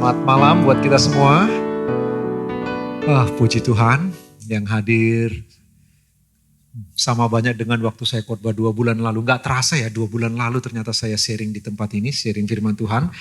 Selamat malam buat kita semua. Puji Tuhan yang hadir sama banyak dengan waktu saya khotbah 2 bulan lalu. Gak terasa ya 2 bulan lalu ternyata saya sharing di tempat ini, sharing firman Tuhan.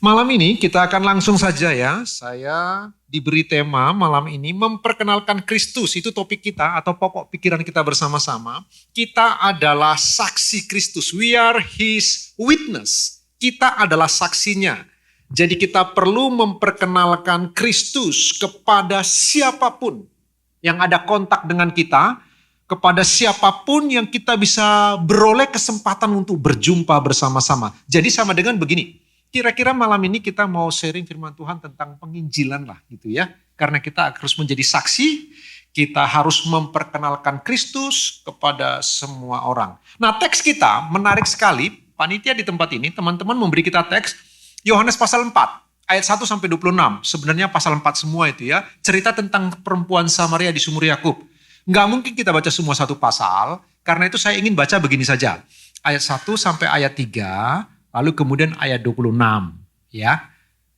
Malam ini kita akan langsung saja ya. Saya diberi tema malam ini memperkenalkan Kristus. Itu topik kita atau pokok pikiran kita bersama-sama. Kita adalah saksi Kristus. We are His witness. Kita adalah saksinya. Jadi kita perlu memperkenalkan Kristus kepada siapapun yang ada kontak dengan kita, kepada siapapun yang kita bisa beroleh kesempatan untuk berjumpa bersama-sama. Jadi sama dengan begini, kira-kira malam ini kita mau sharing firman Tuhan tentang penginjilan lah gitu ya. Karena kita harus menjadi saksi, kita harus memperkenalkan Kristus kepada semua orang. Nah, teks kita menarik sekali, panitia di tempat ini, teman-teman memberi kita teks, Yohanes pasal 4, ayat 1 sampai 26. Sebenarnya pasal 4 semua itu ya. Cerita tentang perempuan Samaria di sumur Yakub. Nggak mungkin kita baca semua satu pasal. Karena itu saya ingin baca begini saja. Ayat 1 sampai ayat 3. Lalu kemudian ayat 26. Ya.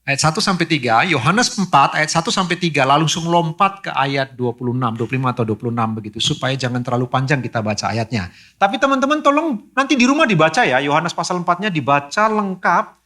Ayat 1 sampai 3. Yohanes 4 ayat 1 sampai 3. Langsung lompat ke ayat 26, 25 atau 26 begitu. Supaya jangan terlalu panjang kita baca ayatnya. Tapi teman-teman tolong nanti di rumah dibaca ya. Yohanes pasal 4-nya dibaca lengkap.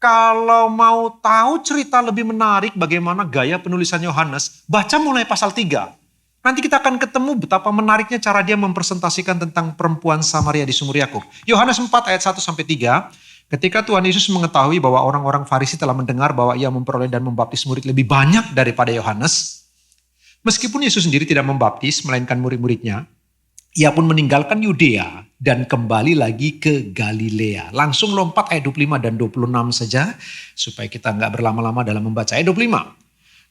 Kalau mau tahu cerita lebih menarik bagaimana gaya penulisan Yohanes, baca mulai pasal 3. Nanti kita akan ketemu betapa menariknya cara dia mempresentasikan tentang perempuan Samaria di sumur Yakub. Yohanes 4 ayat 1 sampai 3. Ketika Tuhan Yesus mengetahui bahwa orang-orang Farisi telah mendengar bahwa ia memperoleh dan membaptis murid lebih banyak daripada Yohanes, meskipun Yesus sendiri tidak membaptis melainkan murid-muridnya, ia pun meninggalkan Yudea dan kembali lagi ke Galilea. Langsung lompat ayat 25 dan 26 saja. Supaya kita nggak berlama-lama dalam membaca. Ayat 25.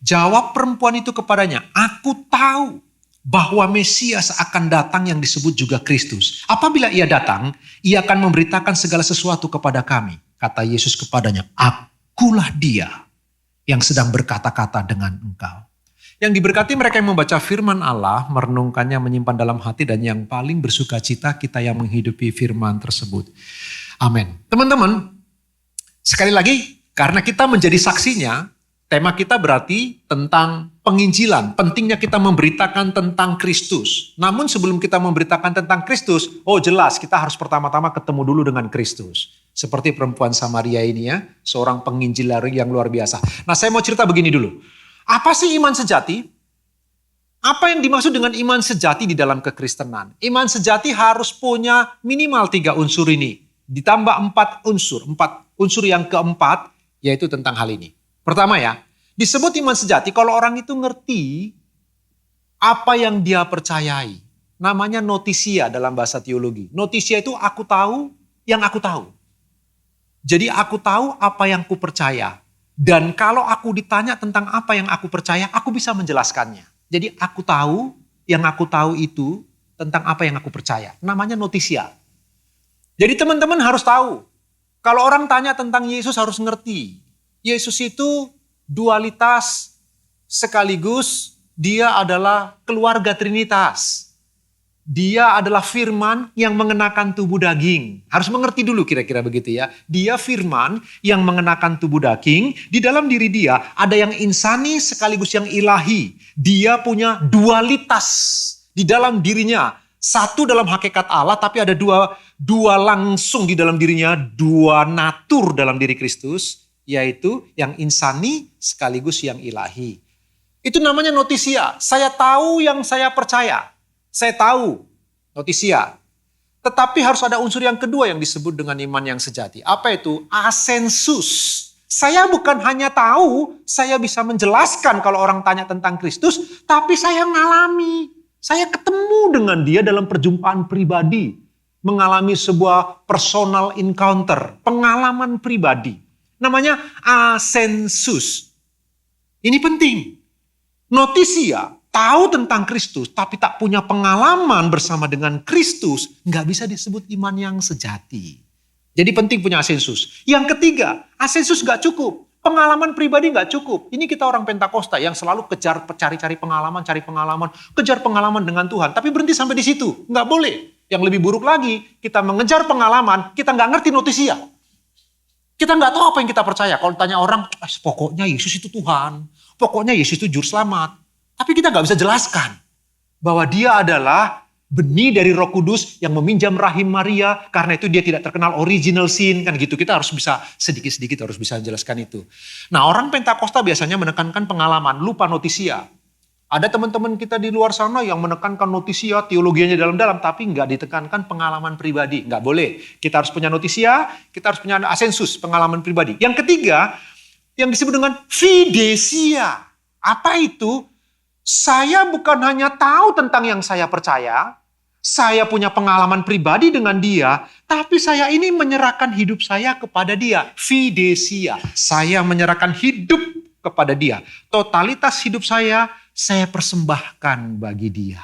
Jawab perempuan itu kepadanya, aku tahu bahwa Mesias akan datang yang disebut juga Kristus. Apabila ia datang, ia akan memberitakan segala sesuatu kepada kami. Kata Yesus kepadanya, akulah dia yang sedang berkata-kata dengan engkau. Yang diberkati mereka yang membaca firman Allah, merenungkannya, menyimpan dalam hati, dan yang paling bersuka cita kita yang menghidupi firman tersebut. Amin. Teman-teman, sekali lagi, karena kita menjadi saksinya, tema kita berarti tentang penginjilan. Pentingnya kita memberitakan tentang Kristus. Namun sebelum kita memberitakan tentang Kristus, jelas kita harus pertama-tama ketemu dulu dengan Kristus. Seperti perempuan Samaria ini ya, seorang penginjil yang luar biasa. Nah, saya mau cerita begini dulu. Apa sih iman sejati? Apa yang dimaksud dengan iman sejati di dalam kekristenan? Iman sejati harus punya minimal 3 unsur ini. Ditambah 4 unsur. 4 unsur yang keempat yaitu tentang hal ini. Pertama ya, disebut iman sejati kalau orang itu ngerti apa yang dia percayai. Namanya notisia dalam bahasa teologi. Notisia itu aku tahu yang aku tahu. Jadi aku tahu apa yang ku percaya. Dan kalau aku ditanya tentang apa yang aku percaya, aku bisa menjelaskannya. Jadi aku tahu, yang aku tahu itu tentang apa yang aku percaya. Namanya notisia. Jadi teman-teman harus tahu. Kalau orang tanya tentang Yesus harus ngerti. Yesus itu dualitas sekaligus dia adalah keluarga Trinitas. Dia adalah firman yang mengenakan tubuh daging. Harus mengerti dulu kira-kira begitu ya. Dia firman yang mengenakan tubuh daging. Di dalam diri dia ada yang insani sekaligus yang ilahi. Dia punya dualitas di dalam dirinya. Satu dalam hakikat Allah tapi ada dua langsung di dalam dirinya. 2 natur dalam diri Kristus. Yaitu yang insani sekaligus yang ilahi. Itu namanya notisia. Saya tahu yang saya percaya. Saya tahu, notisia. Tetapi harus ada unsur yang kedua yang disebut dengan iman yang sejati. Apa itu? Asensus. Saya bukan hanya tahu, saya bisa menjelaskan kalau orang tanya tentang Kristus, tapi saya ngalami. Saya ketemu dengan dia dalam perjumpaan pribadi. Mengalami sebuah personal encounter, pengalaman pribadi. Namanya asensus. Ini penting. Notisia. Tahu tentang Kristus, tapi tak punya pengalaman bersama dengan Kristus, nggak bisa disebut iman yang sejati. Jadi penting punya asensus. Yang ketiga, asensus nggak cukup. Pengalaman pribadi nggak cukup. Ini kita orang Pentakosta yang selalu cari pengalaman, kejar pengalaman dengan Tuhan. Tapi berhenti sampai di situ, nggak boleh. Yang lebih buruk lagi, kita mengejar pengalaman, kita nggak ngerti notisia. Kita nggak tahu apa yang kita percaya. Kalau tanya orang, pokoknya Yesus itu Tuhan. Pokoknya Yesus itu juru selamat. Tapi kita nggak bisa jelaskan bahwa dia adalah benih dari Roh Kudus yang meminjam rahim Maria. Karena itu dia tidak terkenal original sin. Kan gitu, kita harus bisa sedikit-sedikit harus bisa jelaskan itu. Nah, orang Pentakosta biasanya menekankan pengalaman, lupa notisia. Ada teman-teman kita di luar sana yang menekankan notisia, teologianya dalam-dalam, tapi nggak ditekankan pengalaman pribadi. Nggak boleh. Kita harus punya notisia, kita harus punya asensus, pengalaman pribadi. Yang ketiga, yang disebut dengan fidesia. Apa itu? Saya bukan hanya tahu tentang yang saya percaya, saya punya pengalaman pribadi dengan dia, tapi saya ini menyerahkan hidup saya kepada dia. Fidesia. Saya menyerahkan hidup kepada dia. Totalitas hidup saya persembahkan bagi dia.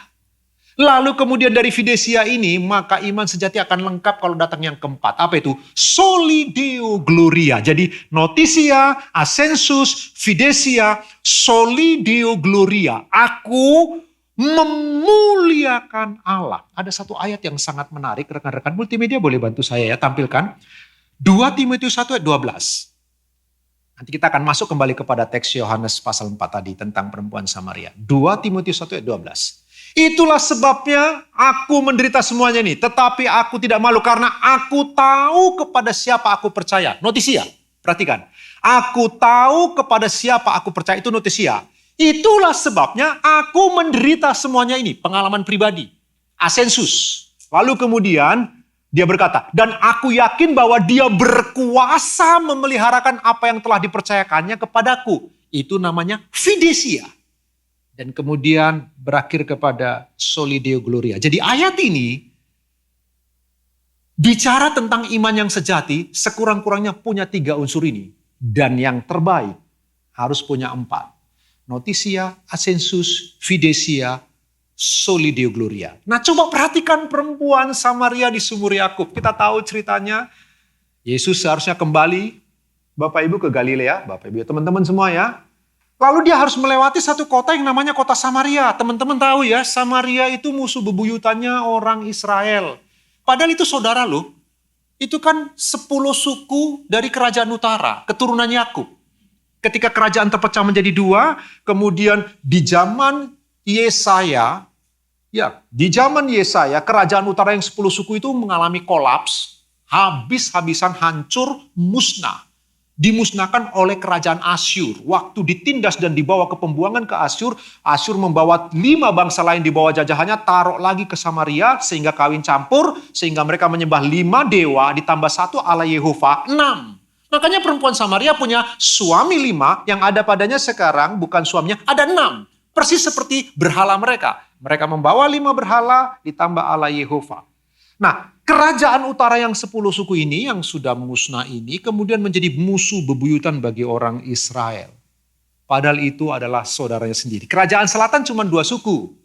Lalu kemudian dari fidesia ini, maka iman sejati akan lengkap kalau datang yang keempat. Apa itu? Soli Deo Gloria. Jadi notisia, asensus, fidesia, soli Deo Gloria. Aku memuliakan Allah. Ada satu ayat yang sangat menarik. Rekan-rekan multimedia boleh bantu saya ya, tampilkan. 2 Timotius 1 ayat 12. Nanti kita akan masuk kembali kepada teks Yohanes pasal 4 tadi tentang perempuan Samaria. 2 Timotius 1 ayat 12. Itulah sebabnya aku menderita semuanya ini. Tetapi aku tidak malu karena aku tahu kepada siapa aku percaya. Notisia, perhatikan. Aku tahu kepada siapa aku percaya, itu notisia. Itulah sebabnya aku menderita semuanya ini. Pengalaman pribadi. Asensus. Lalu kemudian dia berkata, dan aku yakin bahwa dia berkuasa memeliharakan apa yang telah dipercayakannya kepadaku. Itu namanya fidesia. Dan kemudian berakhir kepada soli Deo Gloria. Jadi ayat ini bicara tentang iman yang sejati, sekurang-kurangnya punya 3 unsur ini. Dan yang terbaik harus punya 4. Notisia, asensus, fidesia, soli Deo Gloria. Nah, coba perhatikan perempuan Samaria di sumur Yakub. Kita tahu ceritanya. Yesus seharusnya kembali Bapak Ibu ke Galilea. Bapak Ibu teman-teman semua ya. Lalu dia harus melewati satu kota yang namanya kota Samaria. Teman-teman tahu ya, Samaria itu musuh bebuyutannya orang Israel. Padahal itu saudara loh. Itu kan 10 suku dari kerajaan utara, keturunan Yakub. Ketika kerajaan terpecah menjadi 2, kemudian di zaman Yesaya, di zaman Yesaya, kerajaan utara yang 10 suku itu mengalami kolaps, habis-habisan hancur, musnah. Dimusnahkan oleh kerajaan Asyur. Waktu ditindas dan dibawa ke pembuangan ke Asyur, Asyur membawa 5 bangsa lain di bawah jajahannya, taruh lagi ke Samaria, sehingga kawin campur, sehingga mereka menyembah 5 dewa, ditambah 1 Allah Yehova, 6. Makanya perempuan Samaria punya suami 5, yang ada padanya sekarang bukan suaminya, ada 6. Persis seperti berhala mereka. Mereka membawa 5 berhala, ditambah Allah Yehova. Nah, kerajaan utara yang 10 suku ini, yang sudah musnah ini, kemudian menjadi musuh bebuyutan bagi orang Israel. Padahal itu adalah saudaranya sendiri. Kerajaan selatan cuma 2 suku.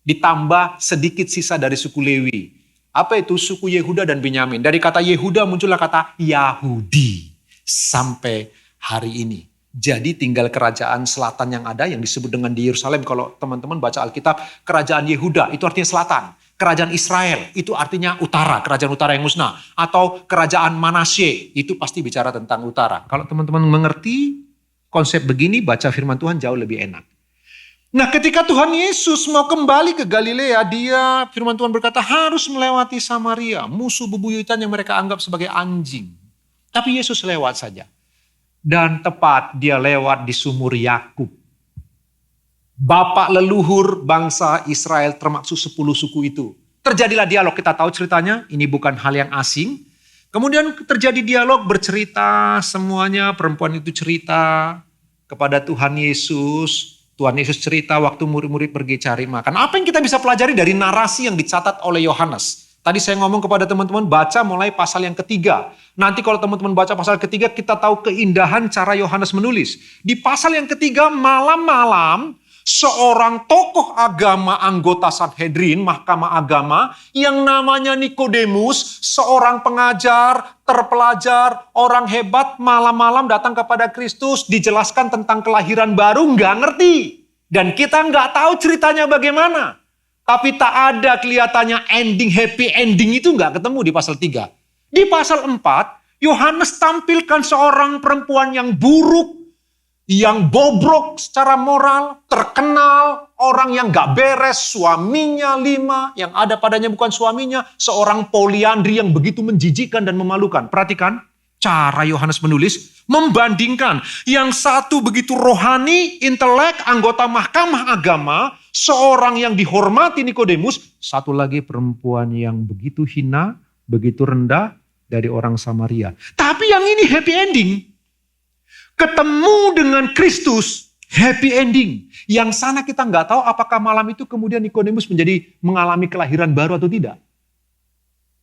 Ditambah sedikit sisa dari suku Lewi. Apa itu? Suku Yehuda dan Benyamin. Dari kata Yehuda muncullah kata Yahudi. Sampai hari ini. Jadi tinggal kerajaan selatan yang ada, yang disebut dengan di Yerusalem. Kalau teman-teman baca Alkitab, kerajaan Yehuda itu artinya selatan. Kerajaan Israel itu artinya utara, kerajaan utara yang musnah. Atau kerajaan Manasye, itu pasti bicara tentang utara. Kalau teman-teman mengerti konsep begini, baca firman Tuhan jauh lebih enak. Nah, ketika Tuhan Yesus mau kembali ke Galilea, firman Tuhan berkata harus melewati Samaria, musuh bebuyutan yang mereka anggap sebagai anjing. Tapi Yesus lewat saja. Dan tepat dia lewat di sumur Yakub. Bapak leluhur bangsa Israel termaksud 10 suku itu. Terjadilah dialog, kita tahu ceritanya, ini bukan hal yang asing. Kemudian terjadi dialog, bercerita semuanya, perempuan itu cerita kepada Tuhan Yesus. Tuhan Yesus cerita waktu murid-murid pergi cari makan. Apa yang kita bisa pelajari dari narasi yang dicatat oleh Yohanes? Tadi saya ngomong kepada teman-teman, baca mulai pasal yang ketiga. Nanti kalau teman-teman baca pasal ketiga, kita tahu keindahan cara Yohanes menulis. Di pasal yang ketiga, malam-malam, seorang tokoh agama anggota Sanhedrin, mahkamah agama, yang namanya Nikodemus, seorang pengajar, terpelajar, orang hebat, malam-malam datang kepada Kristus, dijelaskan tentang kelahiran baru, nggak ngerti. Dan kita nggak tahu ceritanya bagaimana. Tapi tak ada kelihatannya ending, happy ending itu nggak ketemu di pasal 3. Di pasal 4, Yohanes tampilkan seorang perempuan yang buruk, yang bobrok secara moral, terkenal, orang yang gak beres, suaminya 5, yang ada padanya bukan suaminya, seorang poliandri yang begitu menjijikkan dan memalukan. Perhatikan cara Yohanes menulis, membandingkan yang satu begitu rohani, intelek, anggota mahkamah agama, seorang yang dihormati Nikodemus, satu lagi perempuan yang begitu hina, begitu rendah dari orang Samaria. Tapi yang ini happy ending. Ketemu dengan Kristus, happy ending. Yang sana kita nggak tahu apakah malam itu kemudian Nikodemus mengalami kelahiran baru atau tidak.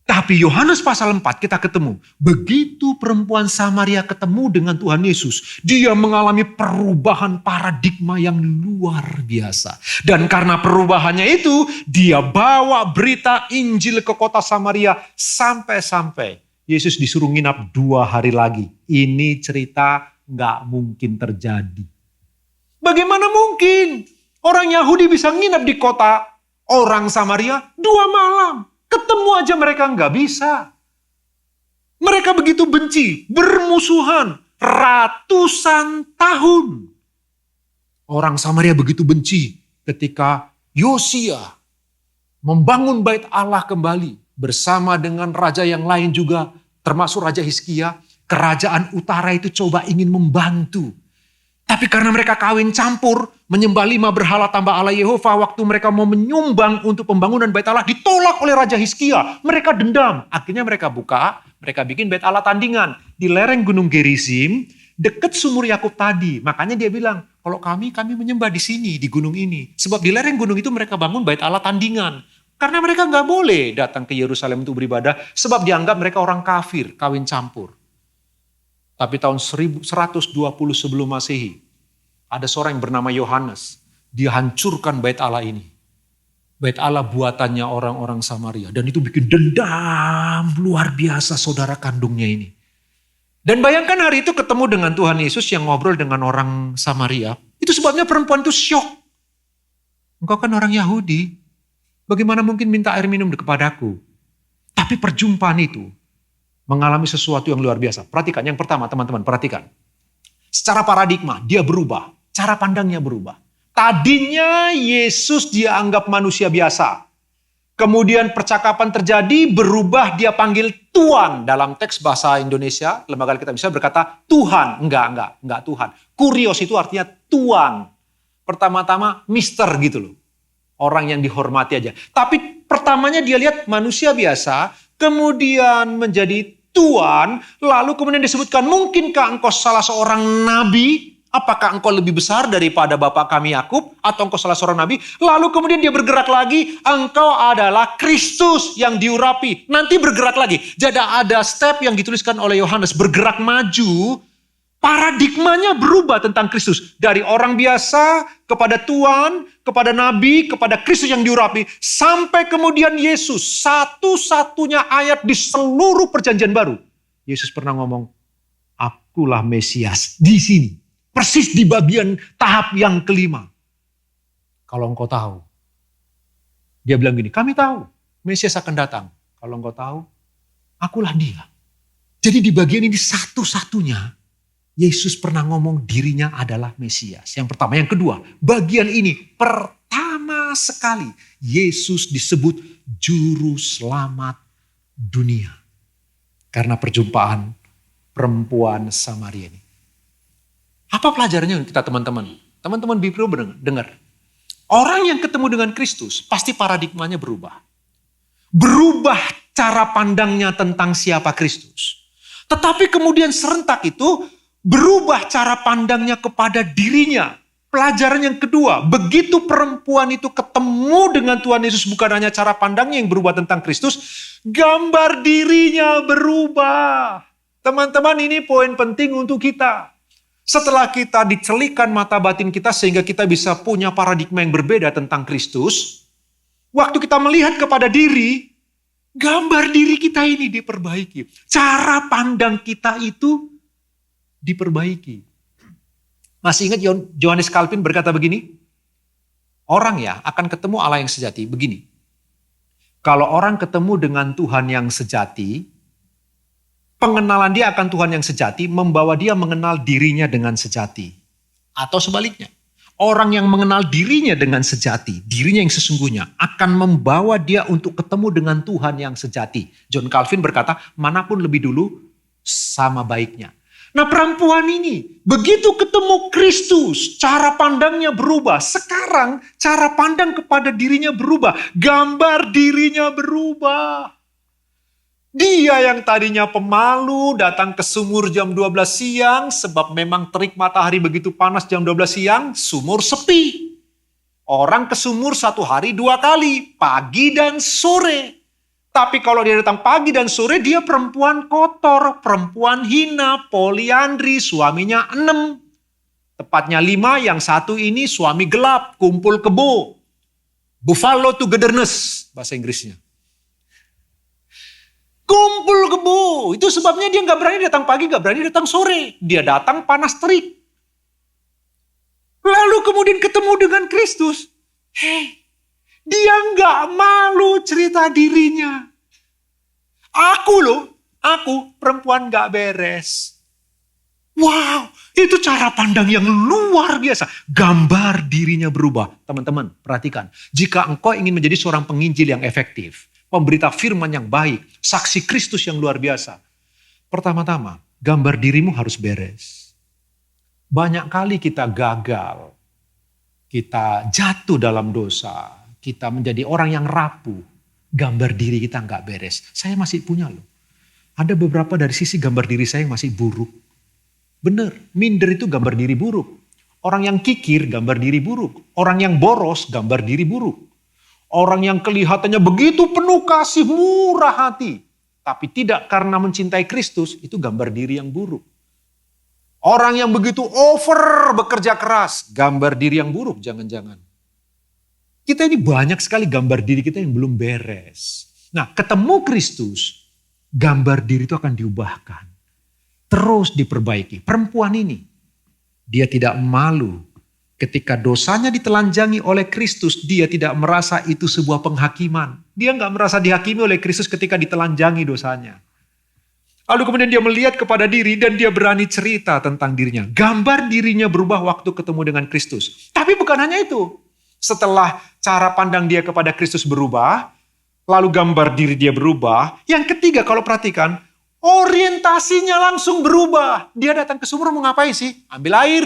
Tapi Yohanes pasal 4 kita ketemu. Begitu perempuan Samaria ketemu dengan Tuhan Yesus, dia mengalami perubahan paradigma yang luar biasa. Dan karena perubahannya itu, dia bawa berita Injil ke kota Samaria sampai-sampai Yesus disuruh nginap 2 hari lagi. Ini cerita nggak mungkin terjadi. Bagaimana mungkin orang Yahudi bisa nginap di kota orang Samaria 2 malam? Ketemu aja mereka nggak bisa. Mereka begitu benci, bermusuhan ratusan tahun. Orang Samaria begitu benci ketika Yosia membangun bait Allah kembali bersama dengan raja yang lain juga, termasuk Raja Hizkia. Kerajaan utara itu coba ingin membantu. Tapi karena mereka kawin campur, menyembah 5 berhala tambah Allah Yehova, waktu mereka mau menyumbang untuk pembangunan bait Allah, ditolak oleh Raja Hizkia. Mereka dendam. Akhirnya mereka bikin bait Allah tandingan. Di lereng Gunung Gerizim, dekat sumur Yakub tadi. Makanya dia bilang, kalau kami menyembah di sini, di gunung ini. Sebab di lereng gunung itu mereka bangun bait Allah tandingan. Karena mereka nggak boleh datang ke Yerusalem untuk beribadah, sebab dianggap mereka orang kafir, kawin campur. Tapi tahun 1120 sebelum Masehi, ada seorang yang bernama Yohanes. Dia hancurkan bait Allah ini. Bait Allah buatannya orang-orang Samaria. Dan itu bikin dendam luar biasa saudara kandungnya ini. Dan bayangkan hari itu ketemu dengan Tuhan Yesus yang ngobrol dengan orang Samaria. Itu sebabnya perempuan itu syok. Engkau kan orang Yahudi. Bagaimana mungkin minta air minum kepadaku? Tapi perjumpaan itu mengalami sesuatu yang luar biasa. Perhatikan, yang pertama teman-teman, perhatikan. Secara paradigma, dia berubah. Cara pandangnya berubah. Tadinya Yesus dia anggap manusia biasa. Kemudian percakapan terjadi, berubah, dia panggil Tuhan. Dalam teks bahasa Indonesia, lembaga kita bisa berkata Tuhan. Enggak Tuhan. Kurios itu artinya Tuhan. Pertama-tama Mister gitu loh. Orang yang dihormati aja. Tapi pertamanya dia lihat manusia biasa, kemudian menjadi Tuhan, lalu kemudian disebutkan, mungkinkah engkau salah seorang nabi? Apakah engkau lebih besar daripada bapak kami Yakub? Atau engkau salah seorang nabi? Lalu kemudian dia bergerak lagi, engkau adalah Kristus yang diurapi. Nanti bergerak lagi. Jadi ada step yang dituliskan oleh Yohanes, bergerak maju, paradigmanya berubah tentang Kristus. Dari orang biasa kepada Tuhan, kepada Nabi, kepada Kristus yang diurapi. Sampai kemudian Yesus, satu-satunya ayat di seluruh perjanjian baru. Yesus pernah ngomong, akulah Mesias di sini. Persis di bagian tahap yang kelima. Kalau engkau tahu. Dia bilang gini, kami tahu Mesias akan datang. Kalau engkau tahu, akulah dia. Jadi di bagian ini satu-satunya Yesus pernah ngomong dirinya adalah Mesias. Yang pertama. Yang kedua, bagian ini pertama sekali Yesus disebut juru selamat dunia. Karena perjumpaan perempuan Samaria ini. Apa pelajarannya kita teman-teman? Teman-teman Bibro dengar. Orang yang ketemu dengan Kristus pasti paradigmanya berubah. Berubah cara pandangnya tentang siapa Kristus. Tetapi kemudian serentak itu berubah cara pandangnya kepada dirinya. Pelajaran yang kedua, begitu perempuan itu ketemu dengan Tuhan Yesus, bukan hanya cara pandangnya yang berubah tentang Kristus, gambar dirinya berubah. Teman-teman, ini poin penting untuk kita. Setelah kita dicelikan mata batin kita sehingga kita bisa punya paradigma yang berbeda tentang Kristus, waktu kita melihat kepada diri, gambar diri kita ini diperbaiki. Cara pandang kita itu diperbaiki. Masih ingat Johannes Calvin berkata begini? Orang ya akan ketemu Allah yang sejati. Begini, kalau orang ketemu dengan Tuhan yang sejati, Pengenalan dia akan Tuhan yang sejati membawa dia mengenal dirinya dengan sejati. Atau sebaliknya, orang yang mengenal dirinya dengan sejati, dirinya yang sesungguhnya, akan membawa dia untuk ketemu dengan Tuhan yang sejati. John Calvin berkata, manapun lebih dulu, sama baiknya. Nah, perempuan ini, begitu ketemu Kristus, cara pandangnya berubah. Sekarang, cara pandang kepada dirinya berubah. Gambar dirinya berubah. Dia yang tadinya pemalu, datang ke sumur jam 12 siang, sebab memang terik matahari begitu panas jam 12 siang, sumur sepi. Orang ke sumur 1 hari 2 kali, pagi dan sore. Tapi kalau dia datang pagi dan sore, dia perempuan kotor, perempuan hina, poliandri, suaminya 6. Tepatnya 5, yang 1 ini suami gelap, kumpul kebo. Buffalo togetherness, bahasa Inggrisnya. Kumpul kebo, itu sebabnya dia gak berani datang pagi, gak berani datang sore. Dia datang panas terik. Lalu kemudian ketemu dengan Kristus. Dia gak malu cerita dirinya. Aku perempuan gak beres. Wow, itu cara pandang yang luar biasa. Gambar dirinya berubah. Teman-teman, perhatikan. Jika engkau ingin menjadi seorang penginjil yang efektif, pemberita firman yang baik, saksi Kristus yang luar biasa. Pertama-tama, gambar dirimu harus beres. Banyak kali kita gagal. Kita jatuh dalam dosa. Kita menjadi orang yang rapuh, gambar diri kita nggak beres. Saya masih punya loh. Ada beberapa dari sisi gambar diri saya yang masih buruk. Bener, minder itu gambar diri buruk. Orang yang kikir gambar diri buruk. Orang yang boros gambar diri buruk. Orang yang kelihatannya begitu penuh kasih, murah hati. Tapi tidak karena mencintai Kristus, itu gambar diri yang buruk. Orang yang begitu over bekerja keras, gambar diri yang buruk, jangan-jangan. Kita ini banyak sekali gambar diri kita yang belum beres. Nah, ketemu Kristus, gambar diri itu akan diubahkan. Terus diperbaiki. Perempuan ini, dia tidak malu. Ketika dosanya ditelanjangi oleh Kristus, dia tidak merasa itu sebuah penghakiman. Dia nggak merasa dihakimi oleh Kristus ketika ditelanjangi dosanya. Lalu kemudian dia melihat kepada diri dan dia berani cerita tentang dirinya. Gambar dirinya berubah waktu ketemu dengan Kristus. Tapi bukan hanya itu. Setelah cara pandang dia kepada Kristus berubah, lalu gambar diri dia berubah. Yang ketiga, kalau perhatikan, orientasinya langsung berubah. Dia datang ke sumur mau ngapain sih? Ambil air.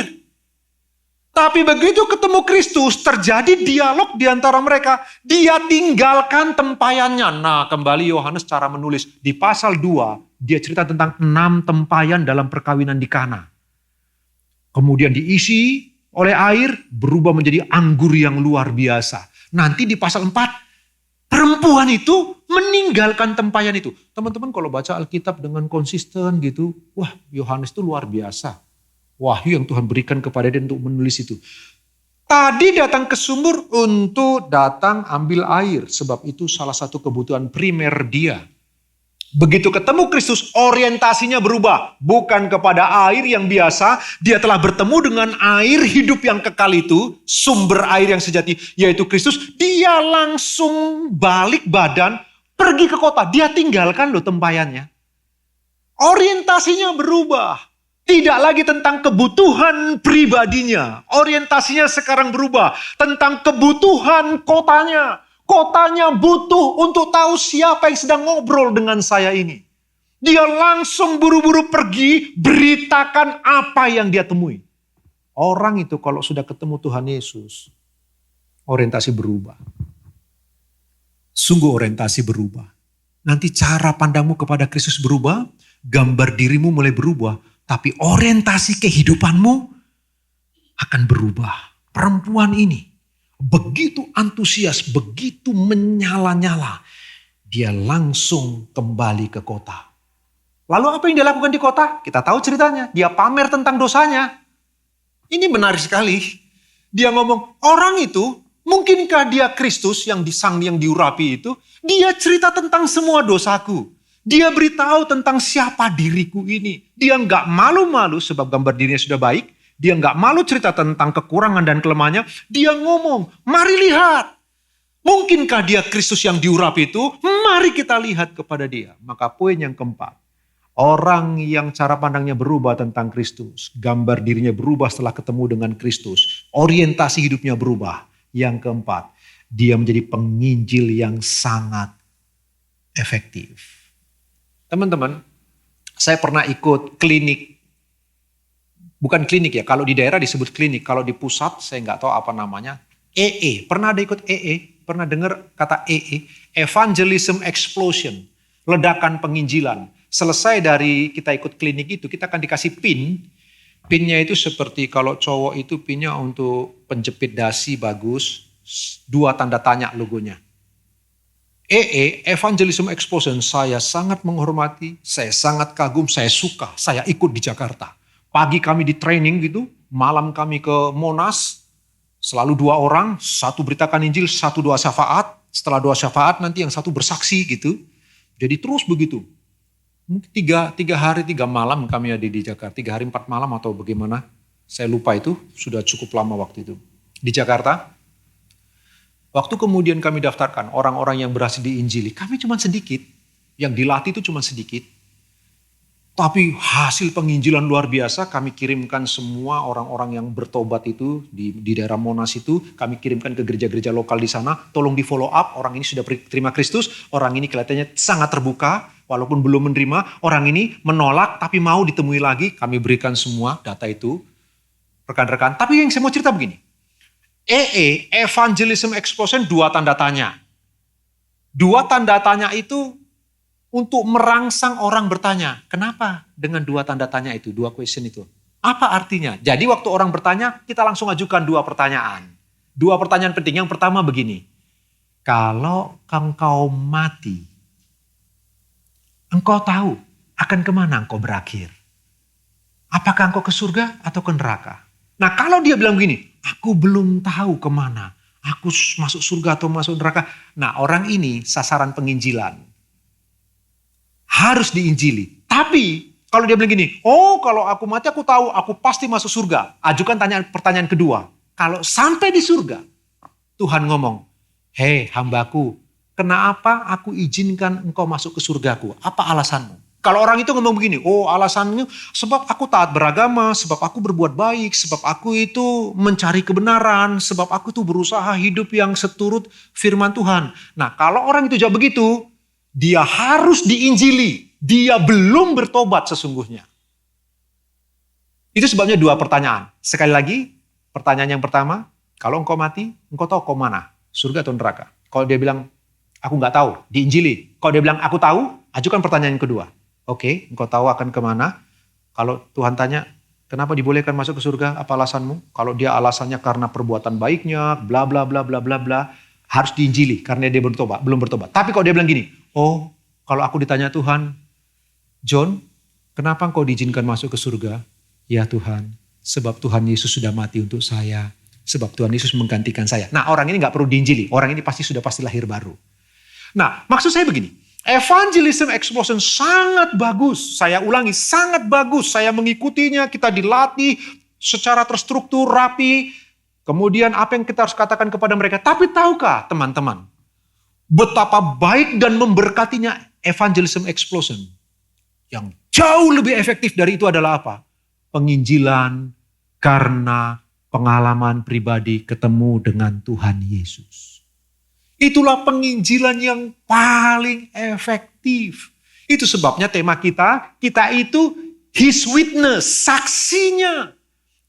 Tapi begitu ketemu Kristus, terjadi dialog di antara mereka. Dia tinggalkan tempayannya. Nah, kembali Yohanes cara menulis. Di pasal 2, dia cerita tentang 6 tempayan dalam perkawinan di Kana. Kemudian diisi oleh air, berubah menjadi anggur yang luar biasa. Nanti di pasal 4, perempuan itu meninggalkan tempayan itu. Teman-teman kalau baca Alkitab dengan konsisten gitu, wah Yohanes itu luar biasa. Wahyu yang Tuhan berikan kepada dia untuk menulis itu. Tadi datang ke sumur untuk datang ambil air. Sebab itu salah satu kebutuhan primer dia. Begitu ketemu Kristus, orientasinya berubah. Bukan kepada air yang biasa. Dia telah bertemu dengan air hidup yang kekal itu. Sumber air yang sejati, yaitu Kristus. Dia langsung balik badan, pergi ke kota. Dia tinggalkan loh tempayannya. Orientasinya berubah. Tidak lagi tentang kebutuhan pribadinya. Orientasinya sekarang berubah. Tentang kebutuhan kotanya. Kotanya butuh untuk tahu siapa yang sedang ngobrol dengan saya ini. Dia langsung buru-buru pergi, beritakan apa yang dia temui. Orang itu kalau sudah ketemu Tuhan Yesus, orientasi berubah. Sungguh orientasi berubah. Nanti cara pandangmu kepada Kristus berubah, gambar dirimu mulai berubah. Tapi orientasi kehidupanmu akan berubah. Perempuan ini begitu antusias, begitu menyala-nyala. Dia langsung kembali ke kota. Lalu apa yang dia lakukan di kota? Kita tahu ceritanya. Dia pamer tentang dosanya. Ini menarik sekali. Dia ngomong, orang itu, mungkinkah dia Kristus yang diurapi itu? Dia cerita tentang semua dosaku. Dia beritahu tentang siapa diriku ini. Dia nggak malu-malu sebab gambar dirinya sudah baik. Dia nggak malu cerita tentang kekurangan dan kelemahannya. Dia ngomong, mari lihat. Mungkinkah dia Kristus yang diurapi itu? Mari kita lihat kepada dia. Maka poin yang keempat. Orang yang cara pandangnya berubah tentang Kristus. Gambar dirinya berubah setelah ketemu dengan Kristus. Orientasi hidupnya berubah. Yang keempat, dia menjadi penginjil yang sangat efektif. Teman-teman, saya pernah ikut klinik. Bukan klinik ya, kalau di daerah disebut klinik. Kalau di pusat, saya nggak tahu apa namanya. EE, pernah ada ikut EE? Pernah dengar kata EE? Evangelism Explosion, ledakan penginjilan. Selesai dari kita ikut klinik itu, kita akan dikasih pin. Pinnya itu seperti kalau cowok itu pinnya untuk penjepit dasi bagus, 2 tanda tanya logonya. EE, Evangelism Explosion, saya sangat menghormati, saya sangat kagum, saya suka, saya ikut di Jakarta. Pagi kami di training gitu, malam kami ke Monas, selalu 2 orang, 1 beritakan Injil, 1 doa syafaat, setelah doa syafaat nanti yang 1 bersaksi gitu. Jadi terus begitu. Mungkin 3 hari 3 malam kami ada di Jakarta, 3 hari 4 malam atau bagaimana, saya lupa itu, sudah cukup lama waktu itu. Di Jakarta, waktu kemudian kami daftarkan orang-orang yang berhasil diinjili, kami cuma sedikit, yang dilatih itu cuma sedikit. Tapi hasil penginjilan luar biasa, kami kirimkan semua orang-orang yang bertobat itu di daerah Monas itu, kami kirimkan ke gereja-gereja lokal di sana, tolong di follow up, orang ini sudah terima Kristus, orang ini kelihatannya sangat terbuka, walaupun belum menerima, orang ini menolak tapi mau ditemui lagi, kami berikan semua data itu, rekan-rekan. Tapi yang saya mau cerita begini, EE, Evangelism Explosion, 2 tanda tanya. 2 tanda tanya itu untuk merangsang orang bertanya. Kenapa dengan 2 tanda tanya itu, 2 question itu? Apa artinya? Jadi waktu orang bertanya, kita langsung ajukan 2 pertanyaan. 2 pertanyaan penting. Yang pertama begini, kalau engkau mati, engkau tahu akan kemana engkau berakhir? Apakah engkau ke surga atau ke neraka? Nah kalau dia bilang begini, aku belum tahu kemana, aku masuk surga atau masuk neraka. Nah orang ini sasaran penginjilan. Harus diinjili. Tapi kalau dia bilang gini, oh kalau aku mati aku tahu aku pasti masuk surga. Ajukan pertanyaan kedua. Kalau sampai di surga, Tuhan ngomong, hei hambaku, kenapa aku izinkan engkau masuk ke surgaku? Apa alasanmu? Kalau orang itu ngomong begini, oh alasannya sebab aku taat beragama, sebab aku berbuat baik, sebab aku itu mencari kebenaran, sebab aku itu berusaha hidup yang seturut firman Tuhan. Nah kalau orang itu jawab begitu, dia harus diinjili. Dia belum bertobat sesungguhnya. Itu sebabnya 2 pertanyaan. Sekali lagi, pertanyaan yang pertama, kalau engkau mati, engkau tahu kau mana? Surga atau neraka? Kalau dia bilang, aku nggak tahu, diinjili. Kalau dia bilang, aku tahu, ajukan pertanyaan yang kedua. Oke, engkau tahu akan kemana? Kalau Tuhan tanya, kenapa dibolehkan masuk ke surga? Apa alasanmu? Kalau dia alasannya karena perbuatan baiknya, bla bla bla bla bla bla, harus diinjili karena dia belum bertobat. Tapi kalau dia bilang gini, oh kalau aku ditanya Tuhan, John, kenapa engkau diizinkan masuk ke surga? Ya Tuhan, sebab Tuhan Yesus sudah mati untuk saya. Sebab Tuhan Yesus menggantikan saya. Nah orang ini gak perlu diinjili, orang ini pasti lahir baru. Nah maksud saya begini, Evangelism Explosion sangat bagus. Saya ulangi, sangat bagus. Saya mengikutinya, kita dilatih secara terstruktur, rapi. Kemudian apa yang kita harus katakan kepada mereka. Tapi tahukah teman-teman, betapa baik dan memberkatinya Evangelism Explosion. Yang jauh lebih efektif dari itu adalah apa? Penginjilan karena pengalaman pribadi ketemu dengan Tuhan Yesus. Itulah penginjilan yang paling efektif. Itu sebabnya tema kita itu His Witness, saksinya.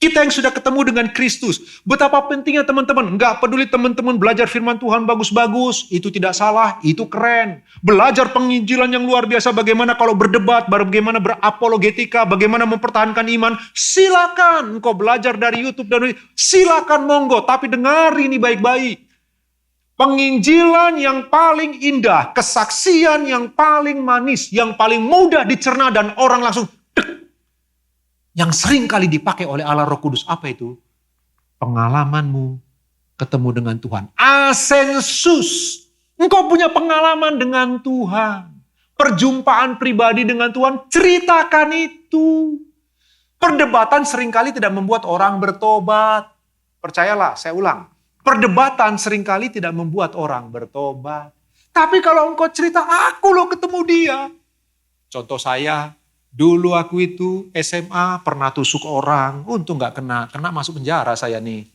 Kita yang sudah ketemu dengan Kristus. Betapa pentingnya teman-teman. Enggak peduli teman-teman belajar firman Tuhan bagus-bagus. Itu tidak salah, itu keren. Belajar penginjilan yang luar biasa. Bagaimana kalau berdebat, bagaimana berapologetika, bagaimana mempertahankan iman. Silakan engkau belajar dari YouTube. Silakan monggo, tapi dengar ini baik-baik. Penginjilan yang paling indah, kesaksian yang paling manis, yang paling mudah dicerna dan orang langsung yang sering kali dipakai oleh Allah Roh Kudus. Apa itu? Pengalamanmu ketemu dengan Tuhan. Asensus. Engkau punya pengalaman dengan Tuhan. Perjumpaan pribadi dengan Tuhan. Ceritakan itu. Perdebatan seringkali tidak membuat orang bertobat. Percayalah, saya ulang. Perdebatan seringkali tidak membuat orang bertobat. Tapi kalau engkau cerita, aku loh ketemu dia. Contoh saya, Dulu aku itu SMA pernah tusuk orang, untung gak kena masuk penjara saya nih.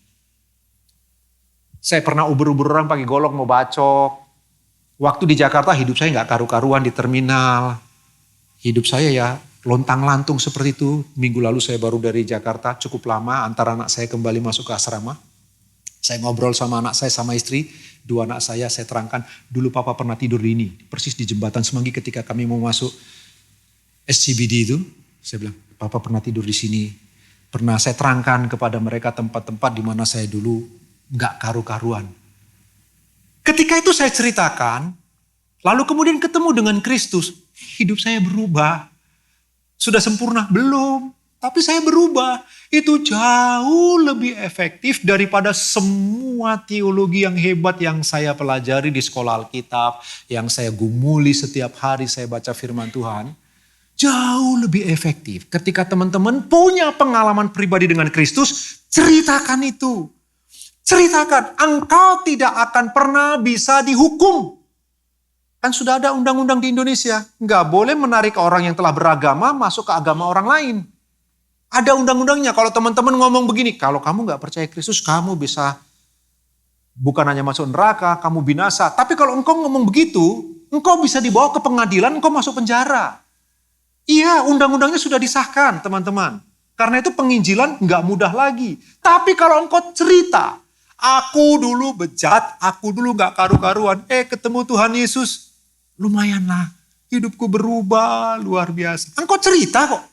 Saya pernah ubur-ubur orang pakai golok mau bacok. Waktu di Jakarta hidup saya gak karu-karuan di terminal. Hidup saya ya lontang-lantung seperti itu. Minggu lalu saya baru dari Jakarta, cukup lama antara anak saya kembali masuk ke asrama. Saya ngobrol sama anak saya sama istri, dua anak saya terangkan, dulu papa pernah tidur di ini, persis di jembatan Semanggi ketika kami mau masuk SCBD itu. Saya bilang, papa pernah tidur di sini. Pernah saya terangkan kepada mereka tempat-tempat di mana saya dulu gak karu-karuan. Ketika itu saya ceritakan, lalu kemudian ketemu dengan Kristus, hidup saya berubah. Sudah sempurna? Belum. Tapi saya berubah. Itu jauh lebih efektif daripada semua teologi yang hebat yang saya pelajari di sekolah Alkitab. Yang saya gumuli setiap hari saya baca firman Tuhan. Jauh lebih efektif. Ketika teman-teman punya pengalaman pribadi dengan Kristus, ceritakan itu. Ceritakan, engkau tidak akan pernah bisa dihukum. Kan sudah ada undang-undang di Indonesia. Nggak boleh menarik orang yang telah beragama masuk ke agama orang lain. Ada undang-undangnya. Kalau teman-teman ngomong begini, kalau kamu nggak percaya Kristus, kamu bisa bukan hanya masuk neraka, kamu binasa. Tapi kalau engkau ngomong begitu, engkau bisa dibawa ke pengadilan, engkau masuk penjara. Iya, undang-undangnya sudah disahkan, teman-teman. Karena itu penginjilan nggak mudah lagi. Tapi kalau engkau cerita, aku dulu bejat, aku dulu nggak karu-karuan. Ketemu Tuhan Yesus, lumayanlah. Hidupku berubah, luar biasa. Engkau cerita kok.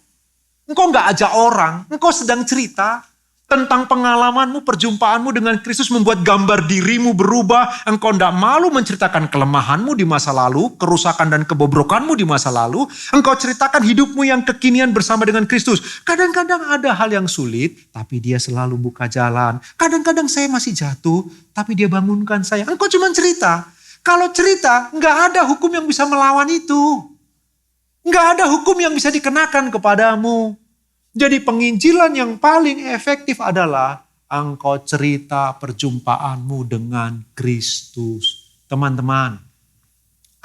Engkau nggak ajak orang, engkau sedang cerita tentang pengalamanmu, perjumpaanmu dengan Kristus membuat gambar dirimu berubah. Engkau tidak malu menceritakan kelemahanmu di masa lalu, kerusakan dan kebobrokanmu di masa lalu. Engkau ceritakan hidupmu yang kekinian bersama dengan Kristus. Kadang-kadang ada hal yang sulit, tapi dia selalu buka jalan. Kadang-kadang saya masih jatuh, tapi dia bangunkan saya. Engkau cuma cerita. Kalau cerita, nggak ada hukum yang bisa melawan itu. Nggak ada hukum yang bisa dikenakan kepadamu. Jadi penginjilan yang paling efektif adalah engkau cerita perjumpaanmu dengan Kristus. Teman-teman,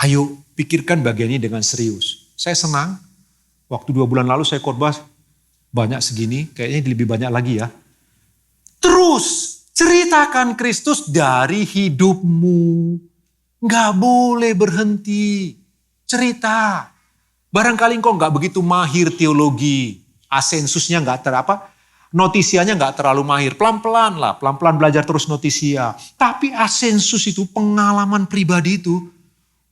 ayo pikirkan bagian ini dengan serius. Saya senang, waktu 2 bulan lalu saya khotbah banyak segini, kayaknya lebih banyak lagi ya. Terus ceritakan Kristus dari hidupmu. Nggak boleh berhenti. Cerita. Barangkali engkau nggak begitu mahir teologi, asensusnya nggak notisianya nggak terlalu mahir. Pelan-pelan lah, pelan-pelan belajar terus notisia. Tapi asensus itu, pengalaman pribadi itu,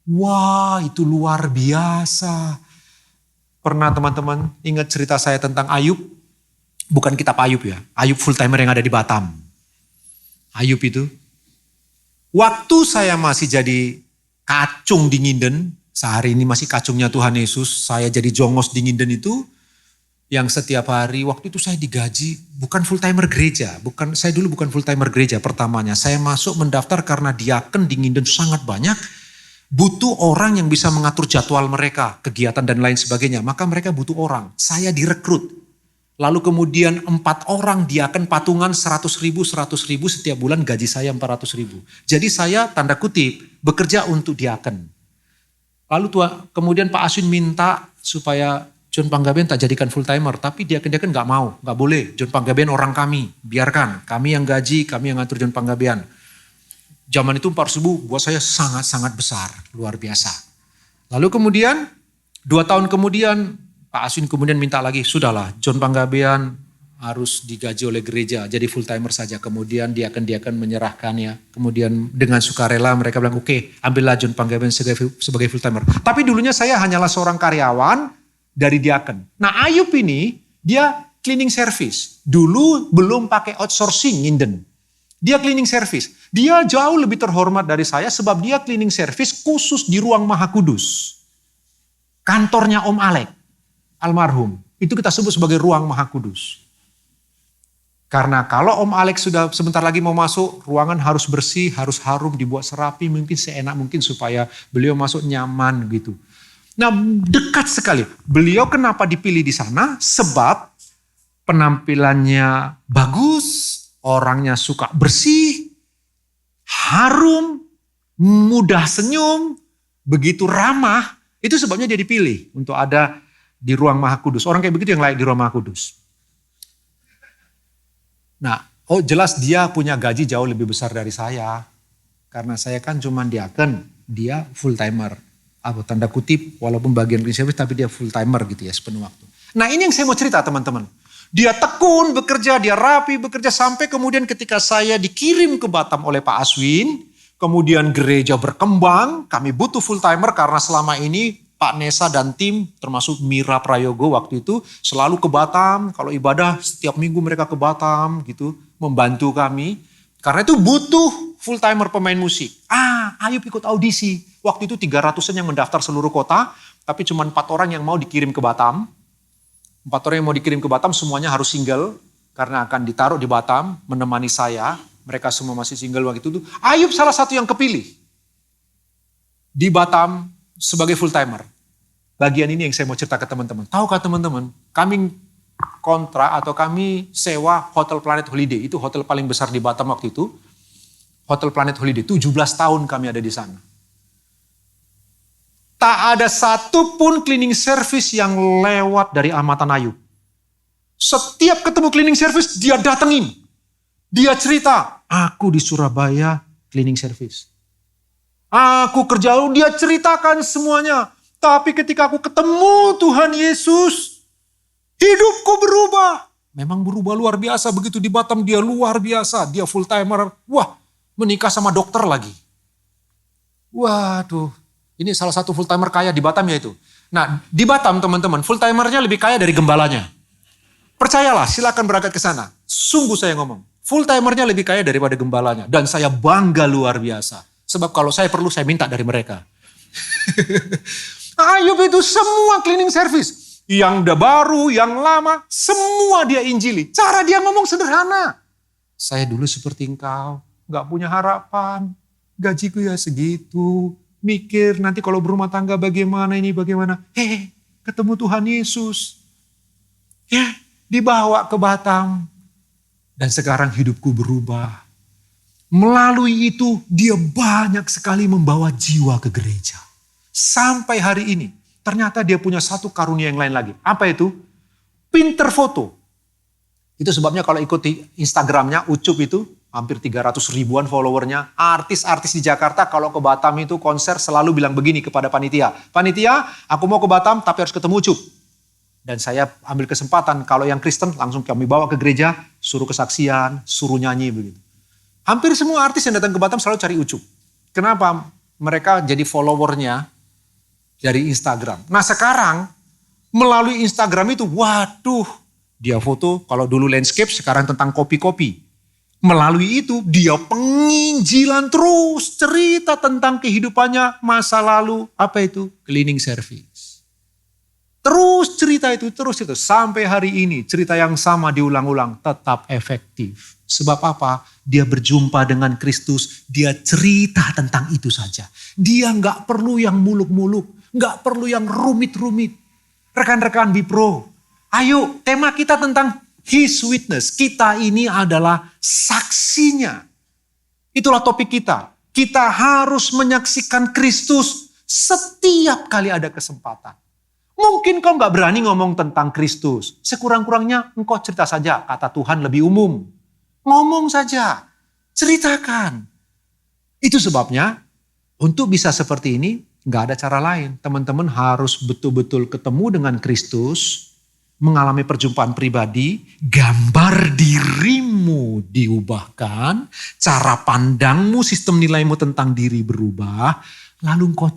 wah itu luar biasa. Pernah teman-teman ingat cerita saya tentang Ayub? Bukan kitab Ayub ya, Ayub full timer yang ada di Batam. Ayub itu, waktu saya masih jadi kacung di Nginden, sehari ini masih kacungnya Tuhan Yesus, saya jadi jongos di Nginden itu, yang setiap hari, waktu itu saya digaji, bukan full timer gereja, saya dulu bukan full timer gereja pertamanya, saya masuk mendaftar karena diaken di Nginden sangat banyak, butuh orang yang bisa mengatur jadwal mereka, kegiatan dan lain sebagainya, maka mereka butuh orang, saya direkrut. Lalu kemudian 4 orang diaken patungan 100.000 setiap bulan, gaji saya 400.000. Jadi saya tanda kutip bekerja untuk diaken. Lalu kemudian Pak Asun minta supaya John Panggabean tak jadikan full timer, tapi dia nggak mau, nggak boleh. John Panggabean orang kami, biarkan kami yang gaji, kami yang ngatur John Panggabean. Zaman itu 4.000 buat saya sangat-sangat besar, luar biasa. Lalu kemudian 2 tahun kemudian Pak Asun kemudian minta lagi, sudahlah John Panggabean harus digaji oleh gereja, jadi full timer saja. Kemudian dia akan menyerahkannya. Kemudian dengan sukarela mereka bilang, oke, ambillah John Panggabean sebagai full timer. Tapi dulunya saya hanyalah seorang karyawan dari diaken. Nah Ayub ini, dia cleaning service. Dulu belum pakai outsourcing Nginden. Dia cleaning service. Dia jauh lebih terhormat dari saya sebab dia cleaning service khusus di ruang Maha Kudus. Kantornya Om Alek, almarhum. Itu kita sebut sebagai ruang Maha Kudus. Karena kalau Om Alex sudah sebentar lagi mau masuk, ruangan harus bersih, harus harum, dibuat serapi, mungkin seenak mungkin supaya beliau masuk nyaman gitu. Nah dekat sekali. Beliau kenapa dipilih di sana? Sebab penampilannya bagus, orangnya suka bersih, harum, mudah senyum, begitu ramah. Itu sebabnya dia dipilih untuk ada di ruang Maha Kudus. Orang kayak begitu yang layak di ruang Maha Kudus. Nah, jelas dia punya gaji jauh lebih besar dari saya. Karena saya kan cuma diaken, dia full timer. Atau tanda kutip, walaupun bagian cleaning service tapi dia full timer gitu ya, sepenuh waktu. Nah ini yang saya mau cerita teman-teman. Dia tekun bekerja, dia rapi bekerja sampai kemudian ketika saya dikirim ke Batam oleh Pak Aswin. Kemudian gereja berkembang, kami butuh full timer karena selama ini Pak Nesa dan tim termasuk Mira Prayogo waktu itu selalu ke Batam. Kalau ibadah setiap minggu mereka ke Batam gitu membantu kami. Karena itu butuh full timer pemain musik. Ayub ikut audisi. Waktu itu 300-an yang mendaftar seluruh kota. Tapi cuma 4 orang yang mau dikirim ke Batam. 4 orang yang mau dikirim ke Batam semuanya harus single. Karena akan ditaruh di Batam menemani saya. Mereka semua masih single waktu itu. Ayub salah satu yang kepilih. Di Batam sebagai full timer. Bagian ini yang saya mau cerita ke teman-teman. Tahukah teman-teman, kami kontra atau kami sewa Hotel Planet Holiday. Itu hotel paling besar di Batam waktu itu. Hotel Planet Holiday, 17 tahun kami ada di sana. Tak ada satupun cleaning service yang lewat dari amatan Ayub. Setiap ketemu cleaning service dia datengin. Dia cerita, aku di Surabaya cleaning service. Aku kerja, dia ceritakan semuanya. Tapi ketika aku ketemu Tuhan Yesus, hidupku berubah. Memang berubah luar biasa. Begitu di Batam dia luar biasa. Dia full timer. Wah, menikah sama dokter lagi. Waduh, ini salah satu full timer kaya di Batam ya itu. Nah, di Batam teman-teman, full timernya lebih kaya dari gembalanya. Percayalah, silakan berangkat ke sana. Sungguh saya ngomong, full timernya lebih kaya daripada gembalanya. Dan saya bangga luar biasa. Sebab kalau saya perlu, saya minta dari mereka. Ayub itu semua cleaning service. Yang udah baru, yang lama, semua dia injili. Cara dia ngomong sederhana. Saya dulu seperti engkau, gak punya harapan. Gajiku ya segitu. Mikir nanti kalau berumah tangga bagaimana ini, bagaimana. Ketemu Tuhan Yesus. Ya, dibawa ke Batam. Dan sekarang hidupku berubah. Melalui itu dia banyak sekali membawa jiwa ke gereja. Sampai hari ini ternyata dia punya satu karunia yang lain lagi. Apa itu? Pinter foto. Itu sebabnya kalau ikuti Instagramnya Ucup itu hampir 300 ribuan followernya. Artis-artis di Jakarta kalau ke Batam itu konser selalu bilang begini kepada panitia. Panitia, aku mau ke Batam tapi harus ketemu Ucup. Dan saya ambil kesempatan kalau yang Kristen langsung kami bawa ke gereja, suruh kesaksian, suruh nyanyi begitu. Hampir semua artis yang datang ke Batam selalu cari Ucup. Kenapa? Mereka jadi followernya dari Instagram. Nah sekarang melalui Instagram itu, waduh, dia foto kalau dulu landscape, sekarang tentang kopi-kopi. Melalui itu dia penginjilan terus, cerita tentang kehidupannya masa lalu, apa itu? Cleaning service. Terus cerita itu, sampai hari ini cerita yang sama diulang-ulang, tetap efektif. Sebab apa? Dia berjumpa dengan Kristus, dia cerita tentang itu saja. Dia nggak perlu yang muluk-muluk, nggak perlu yang rumit-rumit. Rekan-rekan Bipro, ayo tema kita tentang His Witness. Kita ini adalah saksinya. Itulah topik kita. Kita harus menyaksikan Kristus setiap kali ada kesempatan. Mungkin kau nggak berani ngomong tentang Kristus. Sekurang-kurangnya engkau cerita saja, kata Tuhan lebih umum. Ngomong saja, ceritakan. Itu sebabnya untuk bisa seperti ini nggak ada cara lain. Teman-teman harus betul-betul ketemu dengan Kristus, mengalami perjumpaan pribadi, gambar dirimu diubahkan, cara pandangmu, sistem nilaimu tentang diri berubah, lalu engkau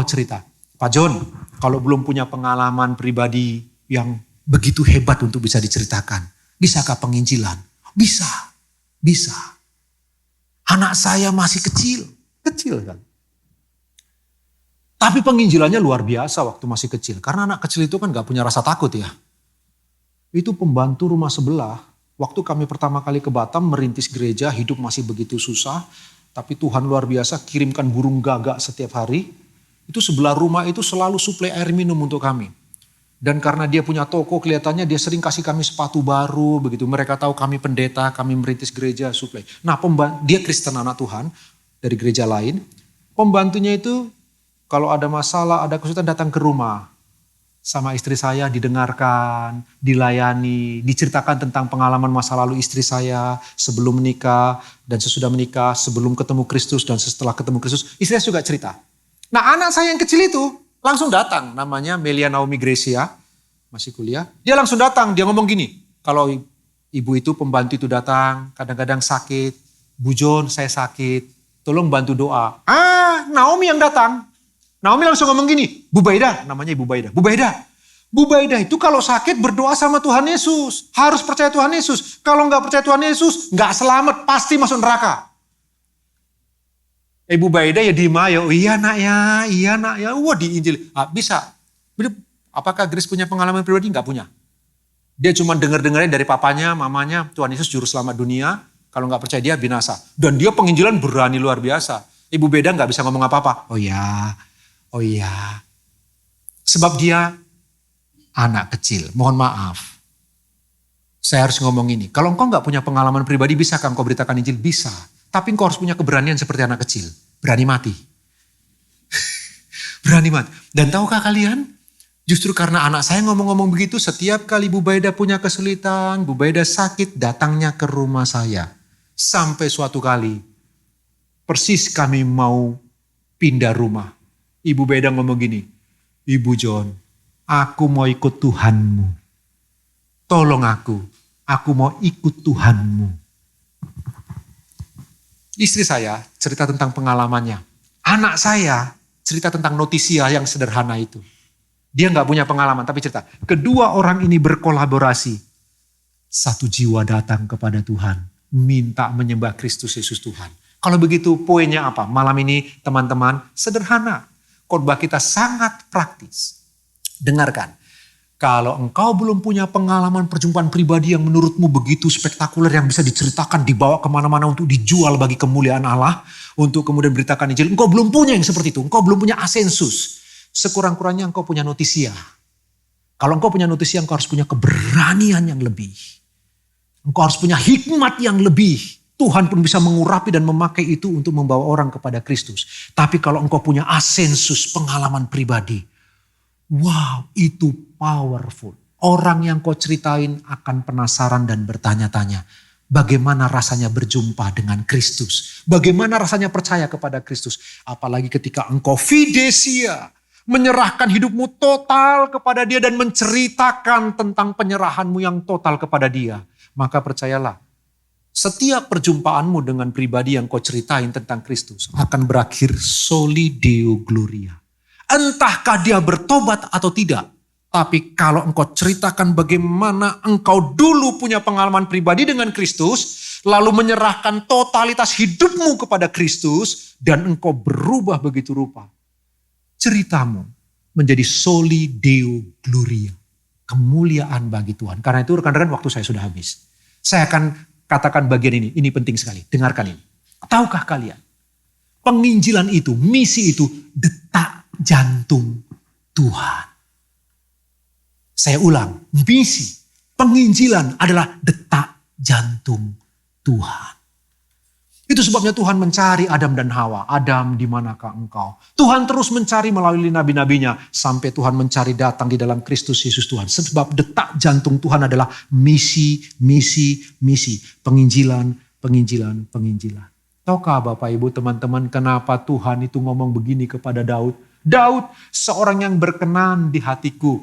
cerita. Pak John, kalau belum punya pengalaman pribadi yang begitu hebat untuk bisa diceritakan, bisakah penginjilan? Bisa. Anak saya masih kecil kan. Tapi penginjilannya luar biasa waktu masih kecil. Karena anak kecil itu kan gak punya rasa takut ya. Itu pembantu rumah sebelah. Waktu kami pertama kali ke Batam merintis gereja, hidup masih begitu susah. Tapi Tuhan luar biasa kirimkan burung gagak setiap hari. Itu sebelah rumah itu selalu suplai air minum untuk kami. Dan karena dia punya toko, kelihatannya dia sering kasih kami sepatu baru, begitu. Mereka tahu kami pendeta, kami merintis gereja, suplai. Nah, dia Kristen anak Tuhan dari gereja lain. Pembantunya itu Kalau ada masalah, ada kesulitan datang ke rumah. Sama istri saya didengarkan, dilayani, diceritakan tentang pengalaman masa lalu istri saya sebelum menikah dan sesudah menikah, sebelum ketemu Kristus dan setelah ketemu Kristus. Istri saya juga cerita. Nah anak saya yang kecil itu langsung datang, namanya Melia Naomi Gracia, masih kuliah. Dia langsung datang, dia ngomong gini, kalau ibu itu pembantu itu datang, kadang-kadang sakit, Bu John saya sakit, tolong bantu doa. Naomi yang datang. Naomi langsung ngomong gini, Bu Baida, namanya Ibu Baida. Bu Baida itu kalau sakit berdoa sama Tuhan Yesus. Harus percaya Tuhan Yesus. Kalau nggak percaya Tuhan Yesus, nggak selamat, pasti masuk neraka. Ibu Baida ya diem aja, oh iya nak ya. Wah di Injil, bisa. Apakah Grace punya pengalaman pribadi? Nggak punya. Dia cuma dengar-dengarnya dari papanya, mamanya, Tuhan Yesus juru selamat dunia. Kalau nggak percaya dia binasa. Dan dia penginjilan berani luar biasa. Ibu Baida nggak bisa ngomong apa-apa. Oh iya. Sebab dia anak kecil. Mohon maaf. Saya harus ngomong ini. Kalau engkau nggak punya pengalaman pribadi, bisakah engkau beritakan Injil? Bisa. Tapi engkau harus punya keberanian seperti anak kecil. Berani mati. Berani mati. Dan tahukah kalian? Justru karena anak saya ngomong-ngomong begitu, setiap kali Bu Baida punya kesulitan, Bu Baida sakit, datangnya ke rumah saya. Sampai suatu kali, persis kami mau pindah rumah. Ibu Baida ngomong gini, Ibu John, aku mau ikut Tuhanmu. Tolong aku mau ikut Tuhanmu. Istri saya cerita tentang pengalamannya. Anak saya cerita tentang notisia yang sederhana itu. Dia nggak punya pengalaman tapi cerita. Kedua orang ini berkolaborasi. Satu jiwa datang kepada Tuhan. Minta menyembah Kristus Yesus Tuhan. Kalau begitu poinnya apa? Malam ini teman-teman sederhana. Khotbah kita sangat praktis. Dengarkan. Kalau engkau belum punya pengalaman perjumpaan pribadi yang menurutmu begitu spektakuler yang bisa diceritakan, dibawa kemana-mana untuk dijual bagi kemuliaan Allah, untuk kemudian beritakan Injil, engkau belum punya yang seperti itu. Engkau belum punya asensus. Sekurang-kurangnya engkau punya notisia. Kalau engkau punya notisia, engkau harus punya keberanian yang lebih. Engkau harus punya hikmat yang lebih. Tuhan pun bisa mengurapi dan memakai itu untuk membawa orang kepada Kristus. Tapi kalau engkau punya asensus pengalaman pribadi, wow, itu powerful. Orang yang kau ceritain akan penasaran dan bertanya-tanya. Bagaimana rasanya berjumpa dengan Kristus? Bagaimana rasanya percaya kepada Kristus? Apalagi ketika engkau fidesia. Menyerahkan hidupmu total kepada dia dan menceritakan tentang penyerahanmu yang total kepada dia. Maka percayalah. Setiap perjumpaanmu dengan pribadi yang kau ceritain tentang Kristus akan berakhir soli Deo Gloria. Entahkah dia bertobat atau tidak. Tapi kalau engkau ceritakan bagaimana engkau dulu punya pengalaman pribadi dengan Kristus. Lalu menyerahkan totalitas hidupmu kepada Kristus. Dan engkau berubah begitu rupa. Ceritamu menjadi soli Deo Gloria. Kemuliaan bagi Tuhan. Karena itu rekan-rekan waktu saya sudah habis. Saya akan katakan bagian ini penting sekali. Dengarkan ini. Tahukah kalian? Penginjilan itu, misi itu detak jantung Tuhan. Saya ulang, misi, penginjilan adalah detak jantung Tuhan. Itu sebabnya Tuhan mencari Adam dan Hawa. Adam, di manakah engkau? Tuhan terus mencari melalui nabi-nabinya. Sampai Tuhan mencari datang di dalam Kristus Yesus Tuhan. Sebab detak jantung Tuhan adalah misi. Penginjilan. Tahukah Bapak Ibu teman-teman kenapa Tuhan itu ngomong begini kepada Daud? Daud seorang yang berkenan di hatiku.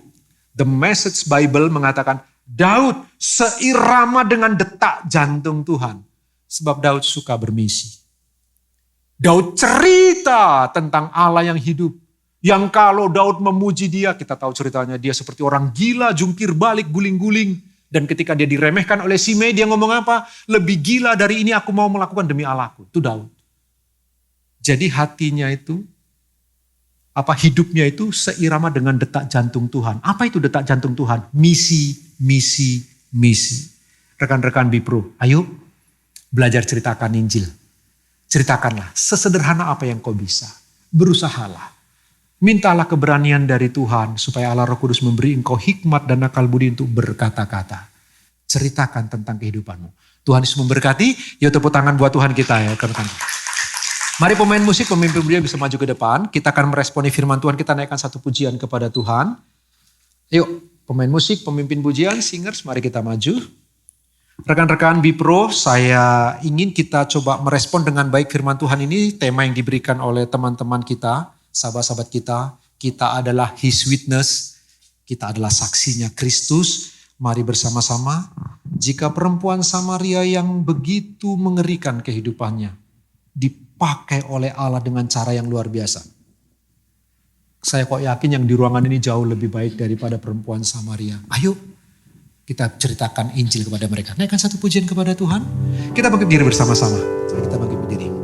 The Message Bible mengatakan Daud seirama dengan detak jantung Tuhan. Sebab Daud suka bermisi. Daud cerita tentang Allah yang hidup. Yang kalau Daud memuji dia, kita tahu ceritanya dia seperti orang gila, jungkir balik, guling-guling. Dan ketika dia diremehkan oleh Simei, dia ngomong apa? Lebih gila dari ini aku mau melakukan demi Allahku. Itu Daud. Jadi hatinya itu, hidupnya itu seirama dengan detak jantung Tuhan. Apa itu detak jantung Tuhan? Misi. Rekan-rekan Bipro, ayo belajar ceritakan Injil. Ceritakanlah sesederhana apa yang kau bisa. Berusahalah. Mintalah keberanian dari Tuhan supaya Allah Roh Kudus memberi engkau hikmat dan akal budi untuk berkata-kata. Ceritakan tentang kehidupanmu. Tuhan Yesus memberkati. Ya tepuk tangan buat Tuhan kita ya. Mari pemain musik, pemimpin pujian bisa maju ke depan. Kita akan meresponi firman Tuhan, kita naikkan satu pujian kepada Tuhan. Yuk, pemain musik, pemimpin pujian, singers, mari kita maju. Rekan-rekan Bipro, saya ingin kita coba merespon dengan baik firman Tuhan ini, tema yang diberikan oleh teman-teman kita, sahabat-sahabat kita. Kita adalah His witness, kita adalah saksinya Kristus. Mari bersama-sama, jika perempuan Samaria yang begitu mengerikan kehidupannya, dipakai oleh Allah dengan cara yang luar biasa. Saya kok yakin yang di ruangan ini jauh lebih baik daripada perempuan Samaria. Ayo kita ceritakan Injil kepada mereka. Naikkan satu pujian kepada Tuhan. Kita bangkit berdiri bersama-sama. Kita bangkit berdiri.